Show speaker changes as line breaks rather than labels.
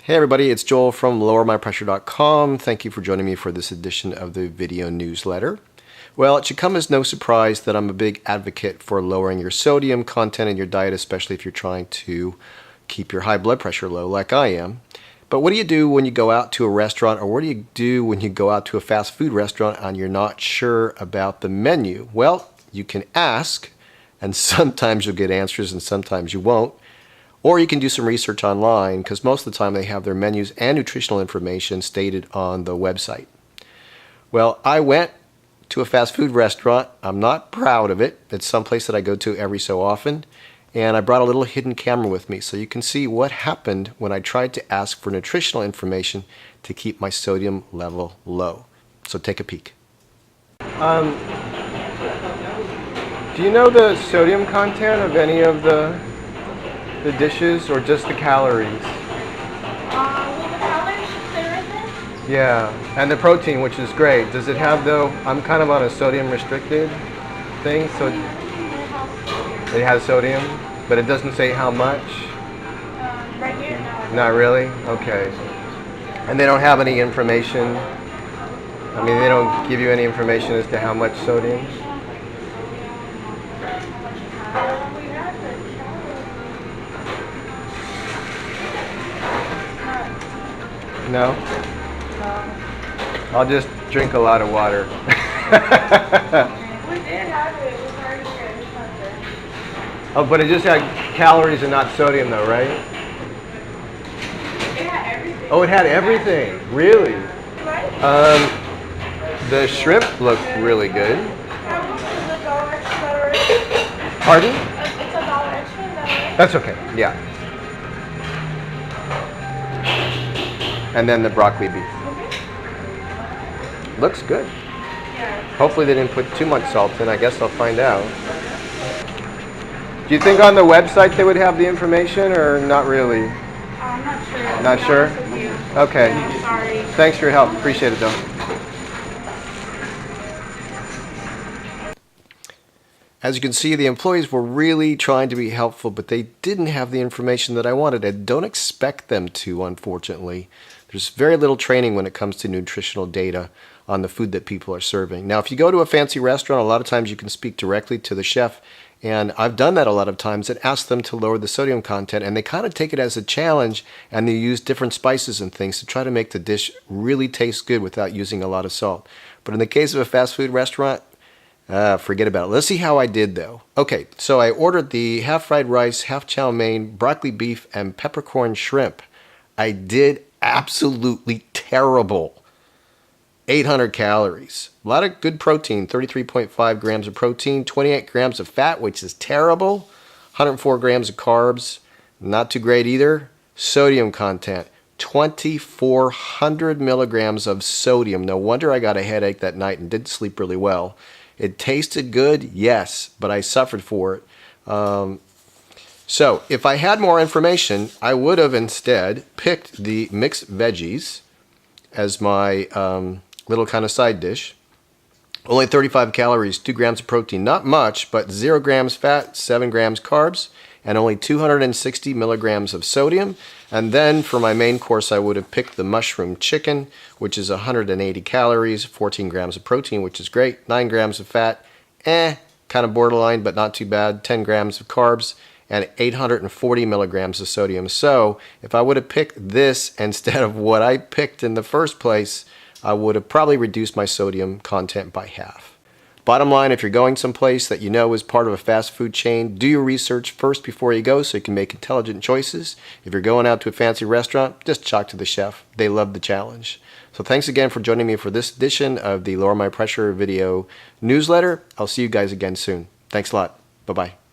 Hey everybody, it's Joel from LowerMyPressure.com. Thank you for joining me for this edition of the video newsletter. Well, it should come as no surprise that I'm a big advocate for lowering your sodium content in your diet, especially if you're trying to keep your high blood pressure low like I am. But what do you do when you go out to a restaurant, or what do you do when you go out to a fast food restaurant and you're not sure about the menu? Well, you can ask, and sometimes you'll get answers and sometimes you won't. Or you can do some research online, because most of the time they have their menus and nutritional information stated on the website. Well, I went to a fast food restaurant. I'm not proud of it. It's someplace that I go to every so often. And I brought a little hidden camera with me so you can see what happened when I tried to ask for nutritional information to keep my sodium level low. So take a peek. Do you know the sodium content of any of the dishes, or just the calories?
Well, the calories should stay right there.
Yeah, and the protein, which is great. Does it have, though, I'm kind of on a sodium restricted thing, so it has sodium, but it doesn't say how much?
Right here? No.
Not really? Okay. And they don't have any information? I mean, they don't give you any information as to how much sodium? No? I'll just drink a lot of water.
We did have it. It was already here.
Oh, but it just had calories and not sodium though, right?
It had everything.
Oh, it had everything. Really?
Right?
The shrimp looked really good.
How much is a dollar extra, right?
Pardon?
It's a dollar extra, is that right?
That's okay. Yeah. And then the broccoli beef. Looks good.
Yeah.
Hopefully they didn't put too much salt in. I guess I'll find out. Do you think on the website they would have the information, or not really?
I'm not sure.
Not
To be
sure?
honest with you.
Okay.
Yeah, sorry.
Thanks for your help. Appreciate it, though. As you can see, the employees were really trying to be helpful, but they didn't have the information that I wanted. I don't expect them to, unfortunately. There's very little training when it comes to nutritional data on the food that people are serving. Now, if you go to a fancy restaurant, a lot of times you can speak directly to the chef, and I've done that a lot of times and asked them to lower the sodium content, and they kind of take it as a challenge, and they use different spices and things to try to make the dish really taste good without using a lot of salt. But in the case of a fast food restaurant, forget about it. Let's see how I did, though. Okay, so I ordered the half fried rice, half chow mein, broccoli beef, and peppercorn shrimp. I did absolutely terrible. 800 calories. A lot of good protein, 33.5 grams of protein, 28 grams of fat, which is terrible, 104 grams of carbs, not too great either. Sodium content, 2,400 milligrams of sodium. No wonder I got a headache that night and didn't sleep really well. It tasted good, yes, but I suffered for it. So if I had more information, I would have instead picked the mixed veggies as my little kind of side dish. Only 35 calories, 2 grams of protein, not much, but 0 grams fat, 7 grams carbs, and only 260 milligrams of sodium. And then for my main course, I would have picked the mushroom chicken, which is 180 calories, 14 grams of protein, which is great, 9 grams of fat, kind of borderline, but not too bad, 10 grams of carbs, and 840 milligrams of sodium. So if I would have picked this instead of what I picked in the first place, I would have probably reduced my sodium content by half. Bottom line, if you're going someplace that you know is part of a fast food chain, do your research first before you go so you can make intelligent choices. If you're going out to a fancy restaurant, just talk to the chef. They love the challenge. So thanks again for joining me for this edition of the Lower My Pressure video newsletter. I'll see you guys again soon. Thanks a lot. Bye-bye.